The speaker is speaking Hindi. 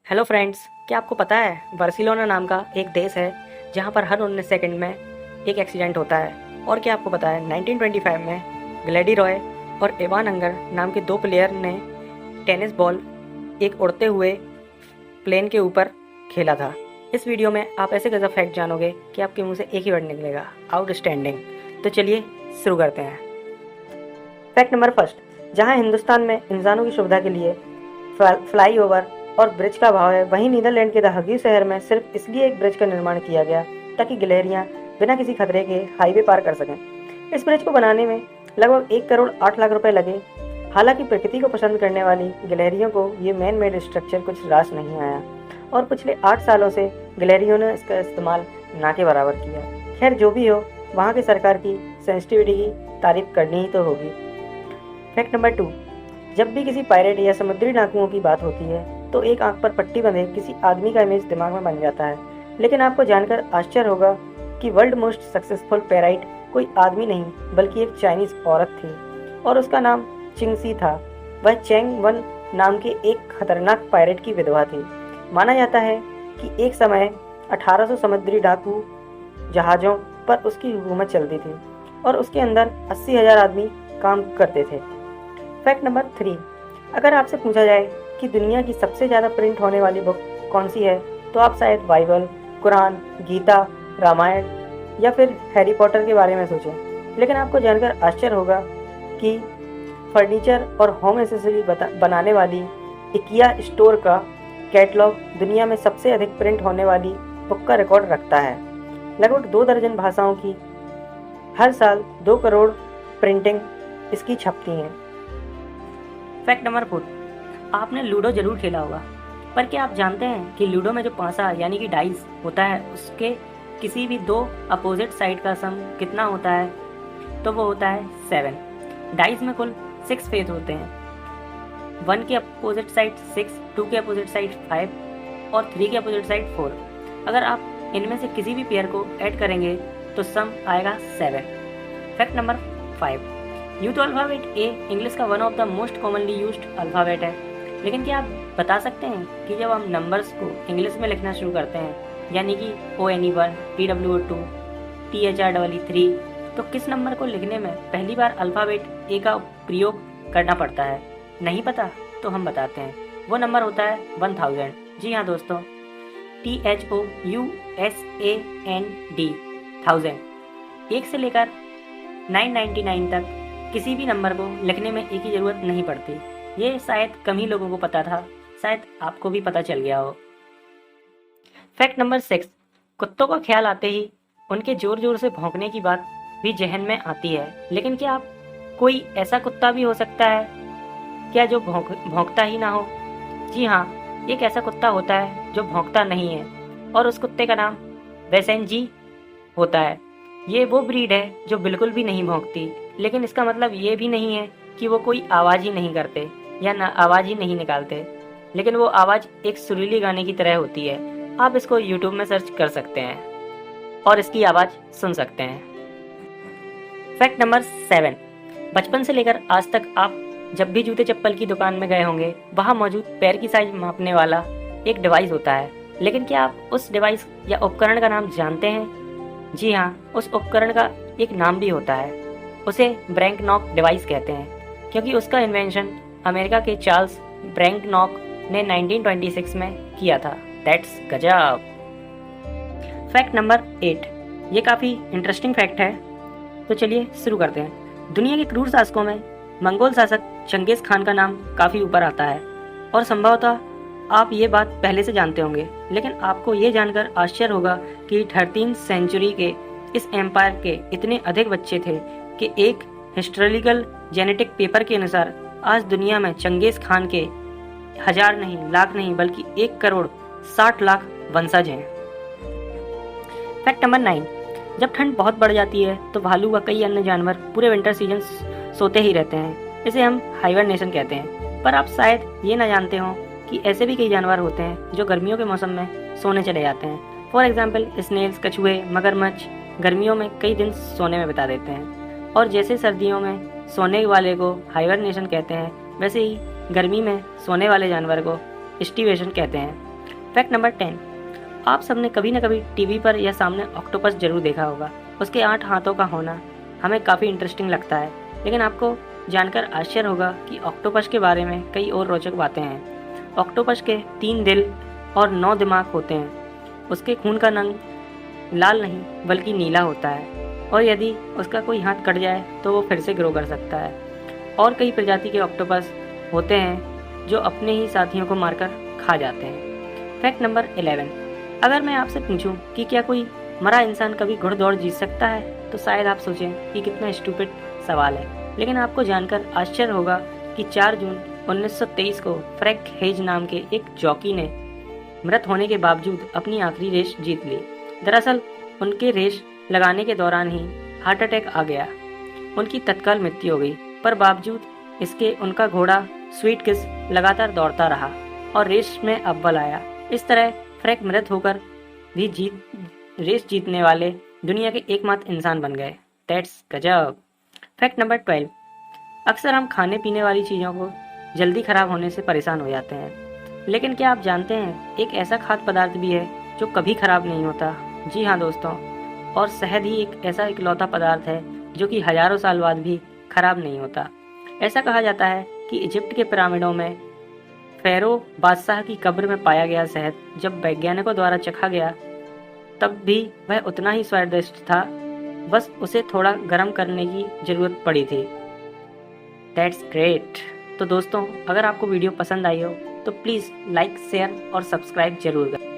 हेलो फ्रेंड्स, क्या आपको पता है बार्सिलोना नाम का एक देश है जहाँ पर हर 19 सेकंड में एक एक्सीडेंट होता है। और क्या आपको पता है 1925 में ग्लैडी रॉय और इवान अंगर नाम के दो प्लेयर ने टेनिस बॉल एक उड़ते हुए प्लेन के ऊपर खेला था। इस वीडियो में आप ऐसे गजब फैक्ट जानोगे कि आपके मुंह से एक ही वर्ड निकलेगा, आउटस्टैंडिंग। तो चलिए शुरू करते हैं। फैक्ट नंबर फर्स्ट, जहाँ हिंदुस्तान में इंसानों की सुविधा के लिए फ्लाईओवर और ब्रिज का अभाव है, वहीं नीदरलैंड के द हगी शहर में सिर्फ इसलिए एक ब्रिज का निर्माण किया गया ताकि गिलहरियां बिना किसी खतरे के हाईवे पार कर सकें। इस ब्रिज को बनाने में लगभग 1 करोड़ 8 लाख रुपए लगे। हालांकि प्रकृति को पसंद करने वाली गिलहरियों को ये मैन मेड स्ट्रक्चर कुछ रास नहीं आया और पिछले 8 सालों से गिलहरियों ने इसका इस्तेमाल ना के बराबर किया। खैर, जो भी हो, वहाँ की सरकार की सेंसिटिविटी की तारीफ करनी ही तो होगी। फैक्ट नंबर 2, जब भी किसी पायरेट या समुद्री डाकुओं की बात होती है तो एक आंख पर पट्टी बंधे किसी आदमी का इमेज दिमाग में बन जाता है। लेकिन आपको जानकर आश्चर्य होगा कि वर्ल्ड मोस्ट सक्सेसफुल पैराइट कोई आदमी नहीं बल्कि एक चाइनीज औरत थी और उसका नाम चिंगसी था। वह चैंग वन नाम के एक खतरनाक पायरेट की विधवा थी। माना जाता है कि एक समय 1800 समुद्री डाकू जहाज़ों पर उसकी हुकूमत चलती थी और उसके अंदर 80,000 आदमी काम करते थे। फैक्ट नंबर 3, अगर आपसे पूछा जाए कि दुनिया की सबसे ज़्यादा प्रिंट होने वाली बुक कौन सी है तो आप शायद बाइबल, कुरान, गीता, रामायण या फिर हैरी पॉटर के बारे में सोचें। लेकिन आपको जानकर आश्चर्य होगा कि फर्नीचर और होम एसेसरी बनाने वाली इकिया स्टोर का कैटलॉग दुनिया में सबसे अधिक प्रिंट होने वाली बुक का रिकॉर्ड रखता है। लगभग 2 दर्जन भाषाओं की हर साल 2 करोड़ प्रिंटिंग इसकी छपती हैं। फैक्ट नंबर 4, आपने लूडो जरूर खेला होगा, पर क्या आप जानते हैं कि लूडो में जो पासा यानी कि डाइस होता है उसके किसी भी 2 अपोजिट साइड का सम कितना होता है? तो वो होता है 7। डाइस में कुल 6 फेस होते हैं। 1 के अपोजिट साइड 6, 2 के अपोजिट साइड 5 और 3 के अपोजिट साइड 4। अगर आप इनमें से किसी भी पेयर को ऐड करेंगे तो सम आएगा 7। फैक्ट नंबर 5, यूँ तो अल्फ़ाबेट ए इंग्लिश का one of the most commonly used alphabet है, लेकिन क्या आप बता सकते हैं कि जब हम नंबर्स को इंग्लिश में लिखना शुरू करते हैं यानी कि ONE1, PWO2, THREE, तो किस नंबर को लिखने में पहली बार अल्फ़ाबेट ए का प्रयोग करना पड़ता है? नहीं पता तो हम बताते हैं, वो नंबर होता है 1000। जी हाँ दोस्तों, THOUSAND 1000। 1 से लेकर 999 तक किसी भी नंबर को लिखने में एक की ज़रूरत नहीं पड़ती। ये शायद कम ही लोगों को पता था, शायद आपको भी पता चल गया हो। फैक्ट नंबर 6, कुत्तों का ख्याल आते ही उनके ज़ोर ज़ोर से भौंकने की बात भी जहन में आती है। लेकिन क्या आप कोई ऐसा कुत्ता भी हो सकता है क्या जो भौंकता ही ना हो? जी हाँ, एक ऐसा कुत्ता होता है जो भौंकता नहीं है और उस कुत्ते का नाम बैसेंजी होता है। ये वो ब्रीड है जो बिल्कुल भी नहीं भौंकती, लेकिन इसका मतलब ये भी नहीं है कि वो कोई आवाज़ ही नहीं करते या ना आवाज़ ही नहीं निकालते, लेकिन वो आवाज़ एक सुरीली गाने की तरह होती है। आप इसको YouTube में सर्च कर सकते हैं और इसकी आवाज़ सुन सकते हैं। फैक्ट नंबर 7, बचपन से लेकर आज तक आप जब भी जूते चप्पल की दुकान में गए होंगे, वहाँ मौजूद पैर की साइज मापने वाला एक डिवाइस होता है। लेकिन क्या आप उस डिवाइस या उपकरण का नाम जानते हैं? जी हाँ, उस उपकरण का एक नाम भी होता है। उसे ब्रैंकनॉक डिवाइस कहते हैं क्योंकि उसका इन्वेंशन अमेरिका के चार्ल्स ब्रैंकनॉक ने 1926 में किया था। दैट्स गजब। फैक्ट नंबर 8, ये काफ़ी इंटरेस्टिंग फैक्ट है, तो चलिए शुरू करते हैं। दुनिया के क्रूर शासकों में मंगोल शासक चंगेज़ खान का नाम काफ़ी ऊपर आता है और संभवतः आप ये बात पहले से जानते होंगे। लेकिन आपको ये जानकर आश्चर्य होगा कि 13वीं सेंचुरी के इस एम्पायर के इतने अधिक बच्चे थे कि एक हिस्टोरिकल जेनेटिक पेपर के अनुसार आज दुनिया में चंगेज़ खान के 1000 नहीं, लाख नहीं, बल्कि 1,60,00,000 वंशज हैं। फैक्ट नंबर 9, जब ठंड बहुत बढ़ जाती है तो भालू व कई अन्य जानवर पूरे विंटर सीजन सोते ही रहते हैं। इसे हम हाइबरनेशन कहते हैं। पर आप शायद ये ना जानते हो कि ऐसे भी कई जानवर होते हैं जो गर्मियों के मौसम में सोने चले जाते हैं। फॉर एग्जाम्पल स्नेल्स, कछुए, मगरमच्छ गर्मियों में कई दिन सोने में बिता देते हैं और जैसे सर्दियों में सोने वाले को हाइबरनेशन कहते हैं, वैसे ही गर्मी में सोने वाले जानवर को स्टीवेशन कहते हैं। फैक्ट नंबर 10, आप सबने कभी न कभी टीवी पर या सामने ऑक्टोपस जरूर देखा होगा। उसके 8 हाथों का होना हमें काफ़ी इंटरेस्टिंग लगता है, लेकिन आपको जानकर आश्चर्य होगा कि ऑक्टोपस के बारे में कई और रोचक बातें हैं। ऑक्टोपस के 3 दिल और 9 दिमाग होते हैं। उसके खून का रंग लाल नहीं बल्कि नीला होता है, और यदि उसका कोई हाथ कट जाए तो वो फिर से ग्रो कर सकता है। और कई प्रजाति के ऑक्टोपस होते हैं जो अपने ही साथियों को मारकर खा जाते हैं। फैक्ट नंबर 11, अगर मैं आपसे पूछूं कि क्या कोई मरा इंसान कभी घुड़दौड़ जीत सकता है, तो शायद आप सोचें कि कितना स्टूपिड सवाल है, लेकिन आपको जानकर आश्चर्य होगा कि 4 जून 1923 को फ्रैंक हेज नाम के एक जॉकी ने मृत होने के बावजूद अपनी आखिरी रेस जीत ली। दरअसल उनके रेस लगाने के दौरान ही हार्ट अटैक आ गया। उनकी तत्काल मृत्यु हो गई, पर बावजूद इसके उनका घोड़ा स्वीट किस लगातार दौड़ता रहा और रेस में अव्वल आया। इस तरह फ्रैंक मृत होकर भी रेस जीतने वाले दुनिया के एकमात्र इंसान बन गए। दैट्स गजब। फैक्ट नंबर 12, अक्सर हम खाने पीने वाली चीज़ों को जल्दी खराब होने से परेशान हो जाते हैं, लेकिन क्या आप जानते हैं एक ऐसा खाद्य पदार्थ भी है जो कभी खराब नहीं होता? जी हाँ दोस्तों, और शहद ही एक ऐसा इकलौता पदार्थ है जो कि हजारों साल बाद भी खराब नहीं होता। ऐसा कहा जाता है कि इजिप्ट के पिरामिडों में फेरो बादशाह की कब्र में पाया गया शहद जब वैज्ञानिकों द्वारा चखा गया तब भी वह उतना ही स्वादिष्ट था, बस उसे थोड़ा गर्म करने की ज़रूरत पड़ी थी। That's great. तो दोस्तों, अगर आपको वीडियो पसंद आई हो तो प्लीज़ लाइक, शेयर और सब्सक्राइब जरूर करें।